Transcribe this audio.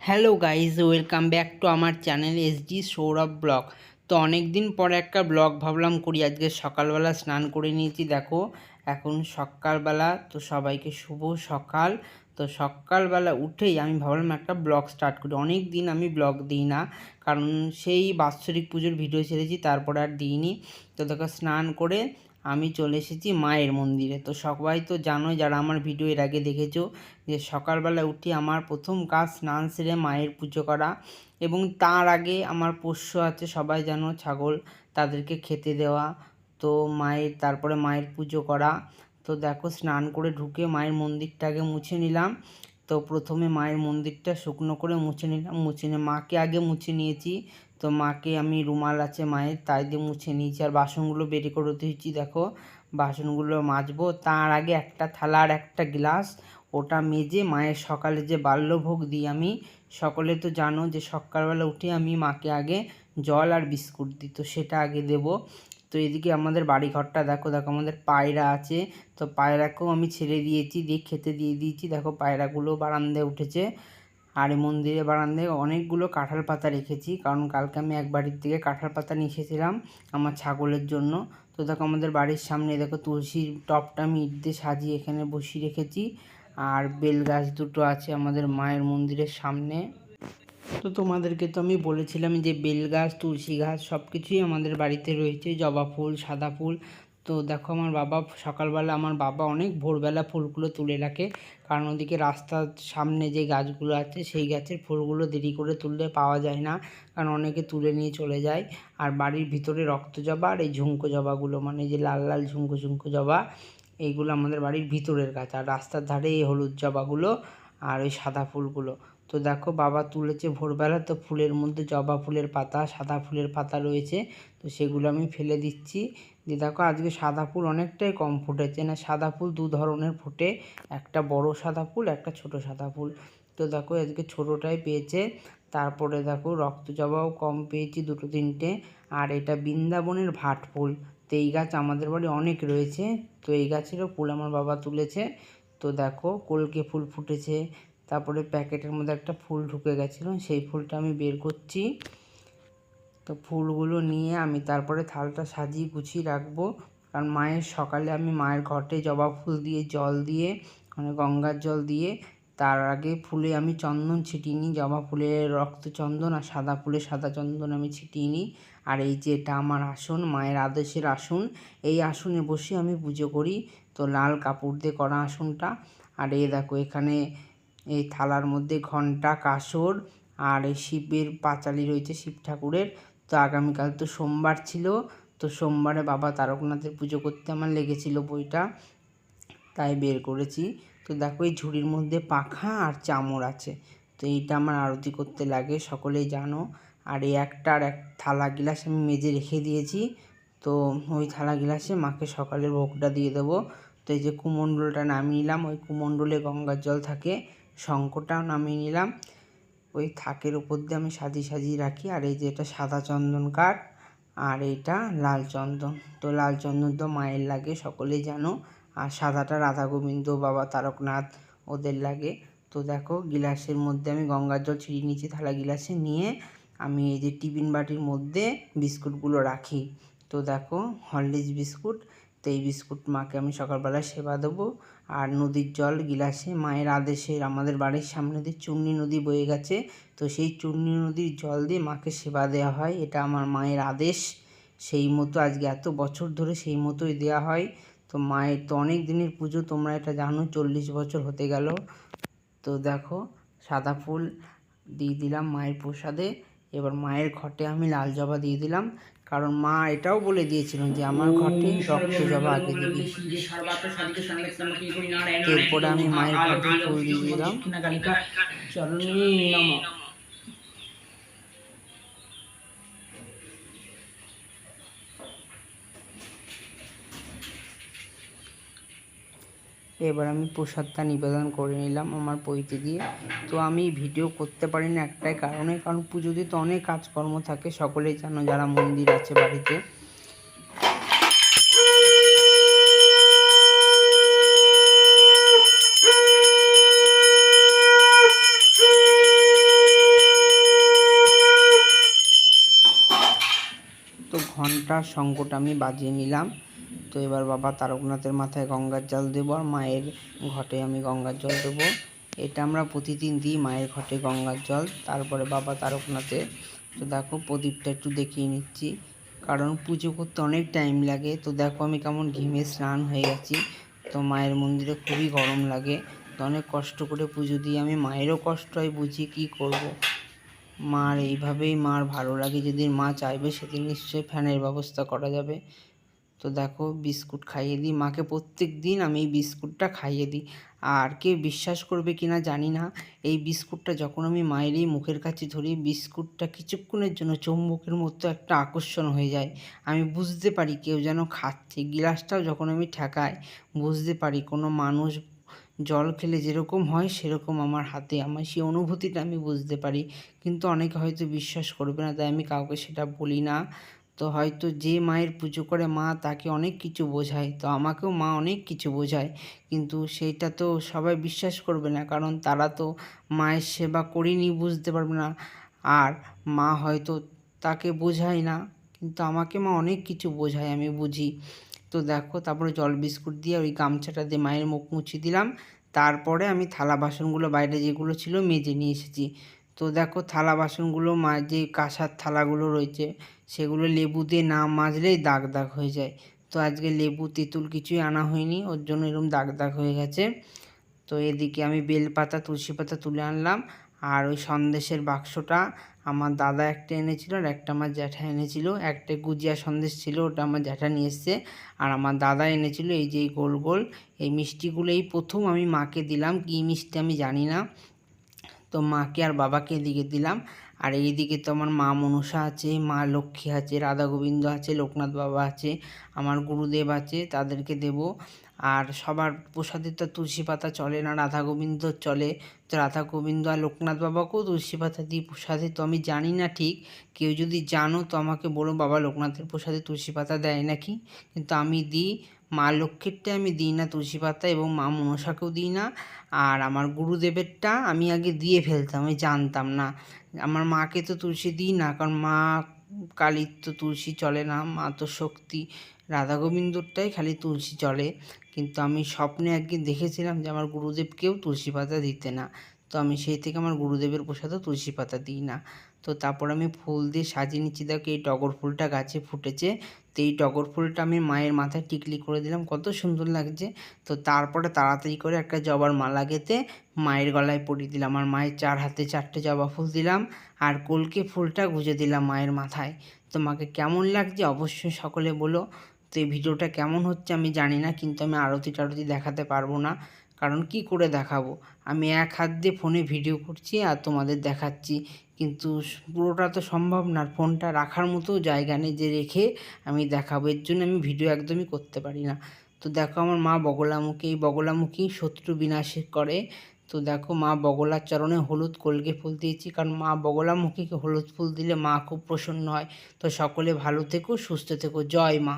Hello guys, welcome back to আমার channel SD Sourav blog. তো অনেক দিন পরে একটা ব্লগ ভাবলাম করি। আজকে সকালবেলা স্নান করে নিয়েছি, দেখো এখন সকালবেলা। তো সবাইকে শুভ সকাল। তো সকালবেলা উঠেই আমি ভাবলাম একটা ব্লগ স্টার্ট করি। অনেক দিন আমি ব্লগ দিই না, কারণ সেই বাৎসরিক পুজোর ভিডিও ছেড়েছি, তারপরে আর দিইনি। তো দেখো স্নান করে আমি চলে এসেছি মায়ের মন্দিরে। তো সবাই তো জানোই, যারা আমার ভিডিও এর আগে দেখেছো, যে সকালবেলা উঠে আমার প্রথম কাজ স্নান সেরে মায়ের পুজো করা, এবং তার আগে আমার পোষ্য আছে সবাই জানো, ছাগল, তাদেরকে খেতে দেওয়া। তো তারপরে মায়ের পুজো করা। তো দেখো স্নান করে ঢুকে মায়ের মন্দিরটা আগে মুছে নিলাম। তো প্রথমে মায়ের মন্দিরটা শুকনো করে মুছে নিলাম, মাকে আগে মুছে নিয়েছি। তো মাকে আমি রুমাল আছে মায়ের, তাই দিয়ে মুছে নিয়েছি। আর বাসনগুলো বের করে দিয়েছি, দেখো বাসনগুলো মাজবো। তার আগে একটা থালা আর একটা গ্লাস ওটা মেজে মায়ের সকালে যে বাল্যভোগ দিই আমি, সকলে তো জানো যে সকালবেলা উঠে আমি মাকে আগে জল আর বিস্কুট দিই, তো সেটা আগে দেব। তো এদিকে আমাদের বাড়িঘরটা দেখো আমাদের পায়রা আছে। তো পায়রাকেও আমি ছেড়ে দিয়েছি, দিয়ে খেতে দিয়ে দিয়েছি। দেখো পায়রাগুলো বারান্দায় উঠেছে। আর এই মন্দিরের বারান্দায় অনেকগুলো কাঁঠাল পাতা রেখেছি, কারণ কালকে আমি এক বাড়ির থেকে কাঁঠাল পাতা নিয়ে এসেছিলাম আমার ছাগলের জন্য। তো দেখো আমাদের বাড়ির সামনে দেখো তুলসীর টবটা আমি ইট দিয়ে সাজিয়ে এখানে বসিয়ে রেখেছি। আর বেল গাছ দুটো আছে আমাদের মায়ের মন্দিরের সামনে। তো তোমাদেরকে তো আমি বলেছিলাম যে বেল গাছ, তুলসী গাছ সব কিছুই আমাদের বাড়িতে রয়েছে, জবা ফুল, সাদা ফুল। তো দেখো আমার বাবা অনেক ভোরবেলা ফুলগুলো তুলে রাখে, কারণ ওদিকে রাস্তার সামনে যে গাছগুলো আছে সেই গাছের ফুলগুলো দেরি করে তুললে পাওয়া যায় না, কারণ অনেকে তুলে নিয়ে চলে যায়। আর বাড়ির ভিতরে রক্ত জবা আর এই ঝুমকো জবাগুলো, মানে যে লাল লাল ঝুমকো ঝুমকো জবা, এইগুলো আমাদের বাড়ির ভিতরের গাছ। আর রাস্তার ধারে এই হলুদ জবাগুলো আর ওই সাদা ফুলগুলো। তো দেখো বাবা তুলেছে ভোরবেলা, তো ফুলের মধ্যে জবা ফুলের পাতা, সাদা ফুলের পাতা রয়েছে, তো সেগুলো আমি ফেলে দিচ্ছি। দিয়ে দেখো আজকে সাদা ফুল অনেকটাই কম ফুটেছে, না সাদা ফুল দু ধরনের ফোটে, একটা বড় সাদা ফুল, একটা ছোট সাদা ফুল। তো দেখো আজকে ছোটোটাই পেয়েছে। তারপরে দেখো রক্ত জবাও কম পেয়েছি, দুটো তিনটে। আর এটা বৃন্দাবনের ভাট ফুল। তো এই গাছ আমাদের বাড়ি অনেক রয়েছে, তো এই গাছেরও ফুল আমার বাবা তুলেছে। তো দেখো কলকে ফুল ফুটেছে। তারপরে প্যাকেটের মধ্যে একটা ফুল ঢুকে গেছিলো, সেই ফুলটা আমি বের করছি। তো ফুলগুলো নিয়ে আমি তারপরে থালটা সাজিয়ে গুছিয়ে রাখবো, কারণ সকালে আমি মায়ের ঘটে জবা ফুল দিয়ে জল দিয়ে, মানে গঙ্গার জল দিয়ে, তার আগে ফুলে আমি চন্দন ছিটিয়ে নিই। জবা ফুলের রক্ত চন্দন আর সাদা ফুলের সাদা চন্দন আমি ছিটিয়ে নিই। আর এই যে এটা আমার আসন, মায়ের আদেশের আসন, এই আসনে বসে আমি পুজো করি। তো লাল কাপড় দিয়ে করা আসনটা। আর এই দেখো এখানে এই থালার মধ্যে ঘণ্টা, কাসর আর এই শিবের পাঁচালি রয়েছে, শিব ঠাকুরের। তো আগামীকাল তো সোমবার ছিল, তো সোমবারে বাবা তারকনাথের পুজো করতে আমার লেগেছিল বইটা, তাই বের করেছি। তো দেখো এই ঝুড়ির মধ্যে পাখা আর চামর আছে, তো এইটা আমার আরতি করতে লাগে, সকলেই জানো। আর এই আর এক থালা গিলাস আমি মেজে রেখে দিয়েছি। তো ওই থালা গিলাসে মাকে সকালের ভোগটা দিয়ে দেবো। তো এই যে কুমণ্ডলটা নামিয়ে নিলাম, ওই কুমণ্ডলে গঙ্গার জল থাকে, শঙ্খটাও নামিয়ে নিলাম। ওই থাকের উপর দিয়ে আমি সাজিয়ে রাখি। আর এই যে এটা সাদা চন্দন কাঠ, আর এইটা লাল চন্দন। তো লাল চন্দন তো মায়ের লাগে, সকলেই জানো। আর সাদাটা রাধা গোবিন্দ, বাবা তারকনাথ, ওদের লাগে। তো দেখো গিলাসের মধ্যে আমি গঙ্গার জল ছিটিয়ে নিয়েছি থালা গিলাসে, নিয়ে আমি এই যে টিফিন বাটির মধ্যে বিস্কুটগুলো রাখি। তো দেখো হরলিক্স বিস্কুট। তো এই বিস্কুট মাকে আমি সকালবেলা সেবা দেবো। আর নদীর জল গিলাসে, মায়ের আদেশে আমাদের বাড়ির সামনে দিয়ে চূর্ণী নদী বয়ে গেছে, তো সেই চূর্ণী নদীর জল দিয়ে মাকে সেবা দেওয়া হয়, এটা আমার মায়ের আদেশ। সেই মতো আজকে এত বছর ধরে সেই মতোই দেওয়া হয়। তো মায়ের তো অনেক দিনের পুজো, তোমরা এটা জানো, 40 বছর হতে গেল। তো দেখো সাদা ফুল দিয়ে দিলাম মায়ের প্রসাদে। এবার মায়ের ঘটে আমি লাল জবা দিয়ে দিলাম, কারণ মা এটাও বলে দিয়েছিলেন যে আমার ঘটে রক্ত জবা আগে দিবি। এরপরে আমি মায়ের ঘটে ফুল দিয়ে দিলাম। এবার আমি প্রসাদটা নিবেদন করে নিলাম আমার পৈতে দিয়ে। তো আমি ভিডিও করতে পারি না একটাই কারণে, কারণ পুজো দিতে অনেক কাজকর্ম থাকে, সকলেই জানো যারা মন্দির আছে বাড়িতে। ঘন্টার শঙ্খটা আমি বাজিয়ে নিলাম। তো এবার বাবা তারকনাথের মাথায় গঙ্গার জল দেবো আর মায়ের ঘটে আমি গঙ্গার জল দেবো। এটা আমরা প্রতিদিন দিই মায়ের ঘটে গঙ্গার জল, তারপরে বাবা তারকনাথের। তো দেখো প্রদীপটা একটু দেখিয়ে নিচ্ছি, কারণ পুজো করতে অনেক টাইম লাগে। তো দেখো আমি কেমন ঘেমে স্নান হয়ে গেছি। তো মায়ের মন্দিরে খুবই গরম লাগে, তো অনেক কষ্ট করে পুজো দিই আমি। মায়েরও কষ্ট হয়, বুঝি কী করব। মার এইভাবেই মার ভালো লাগে, যেদিন মা চাইবে সেদিন নিশ্চয়ই ফ্যানের ব্যবস্থা করা যাবে। তো দেখো বিস্কুট খাইয়ে দিই মাকে, প্রত্যেক দিন আমি এই বিস্কুটটা খাইয়ে দিই। আর কেউ বিশ্বাস করবে কি না জানি না, এই বিস্কুটটা যখন আমি মায়ের এই মুখের কাছে ধরি, বিস্কুটটা কিছুক্ষণের জন্য চুম্বকের মতো একটা আকর্ষণ হয়ে যায়। আমি বুঝতে পারি কেউ যেন খাচ্ছে। গিলাসটাও যখন আমি ঠেকাই, বুঝতে পারি কোনো মানুষ জল খেলে যেরকম হয় সেরকম আমার হাতে, আমার সেই অনুভূতিটা আমি বুঝতে পারি। কিন্তু অনেকে হয়তো বিশ্বাস করবে না, তাই আমি কাউকে সেটা বলি না। তো হয়তো যে মায়ের পুজো করে মা তাকে অনেক কিছু বোঝায়, তো আমাকেও মা অনেক কিছু বোঝায়, কিন্তু সেইটা তো সবাই বিশ্বাস করবে না, কারণ তারা তো মায়ের সেবা করেনি, বুঝতে পারবে না। আর মা হয়তো তাকে বোঝায় না, কিন্তু আমাকে মা অনেক কিছু বোঝায়, আমি বুঝি। তো দেখো তারপরে জল বিস্কুট দিয়ে ওই গামছাটা দিয়ে মায়ের মুখ মুছিয়ে দিলাম। তারপরে আমি থালা বাসনগুলো বাইরে যেগুলো ছিল মেজে নিয়ে এসেছি। তো দেখো থালা বাসনগুলো যে কাঁসার থালাগুলো রয়েছে সেগুলো লেবু দিয়ে না মাজলেই দাগ দাগ হয়ে যায়। তো আজকে লেবু তেঁতুল কিছুই আনা হয়নি, ওর জন্য এরকম দাগ দাগ হয়ে গেছে। তো এদিকে আমি বেলপাতা তুলসী পাতা তুলে আনলাম। আর ওই সন্দেশের বাক্সটা আমার দাদা একটা এনেছিল আর একটা আমার জ্যাঠা এনেছিল। একটা গুজিয়া সন্দেশ ছিল, ওটা আমার জ্যাঠা নিয়ে এসছে। আর আমার দাদা এনেছিল এই যে গোল গোল এই মিষ্টিগুলো। এই প্রথম আমি মাকে দিলাম, কী মিষ্টি আমি জানি না। তো মাকে আর বাবাকে এদিকে দিলাম। আর এইদিকে তো আমার মা মনসা আছে, মা লক্ষ্মী আছে, রাধা গোবিন্দ আছে, লোকনাথ বাবা আছে, আমার গুরুদেব আছে, তাদেরকে দেব। আর সবার প্রসাদে তো তুলসী পাতা চলে না, রাধা গোবিন্দ চলে। তো রাধা গোবিন্দ আর লোকনাথ বাবাকেও তুলসী পাতা দিই প্রসাদে। তো আমি জানি না ঠিক, কেউ যদি জানো তো আমাকে বলো বাবা লোকনাথের প্রসাদে তুলসী পাতা দেয় নাকি, কিন্তু আমি দিই। মা লক্ষ্মীরটা আমি দিই না তুলসী পাতা, এবং মা মনসাকেও দিই না। আর আমার গুরুদেবেরটা আমি আগে দিয়ে ফেলতাম, আমি জানতাম না। আমার মাকে তো তুলসী দিই না, কারণ মা কালীর তো তুলসী চলে না, মা তো শক্তি। রাধা গোবিন্দরটাই খালি তুলসী চলে। কিন্তু আমি স্বপ্নে একদিন দেখেছিলাম যে আমার গুরুদেবকেও তুলসী পাতা দিতে না। তো আমি সেই থেকে আমার গুরুদেবের প্রসাদেও তুলসী পাতা দিই না। তো তারপর আমি ফুল দিয়ে সাজিয়ে নিচ্ছি। দেখো এই টগর ফুলটা গাছে ফুটেছে, তো এই টগর ফুলটা আমি মায়ের মাথায় টিকলি করে দিলাম, কত সুন্দর লাগছে। তো তারপরে তাড়াতাড়ি করে একটা জবার মালা গেঁথে মায়ের গলায় পরিয়ে দিলাম। আর মায়ের 4 হাতে 4টে জবা ফুল দিলাম, আর কলকে ফুলটা গুঁজে দিলাম মায়ের মাথায়। তো মাকে কেমন লাগছে অবশ্যই সকলে বলো। তো এই ভিডিওটা কেমন হচ্ছে আমি জানি না, কিন্তু আমি আরতি টারতি দেখাতে পারবো না, কারণ কি করে দেখাবো। আমি এক হাত দিয়ে ফোনে ভিডিও করছি আর তোমাদের দেখাচ্ছি, কিন্তু পুরোটা তো সম্ভব না। ফোনটা রাখার মতো জায়গা নেই যে রেখে আমি দেখাবো, এর জন্য আমি ভিডিও একদমই করতে পারি না। তো দেখো আমার মা বগলামুখী, এই বগলামুখী শত্রু বিনাশ করে। তো দেখো মা বগলার চরণে হলুদ কলকে ফুল দিয়েছি, কারণ মা বগলামুখীকে হলুদ ফুল দিলে মা খুব প্রসন্ন হয়। তো সকলে ভালো থেকো, সুস্থ থেকো, জয় মা।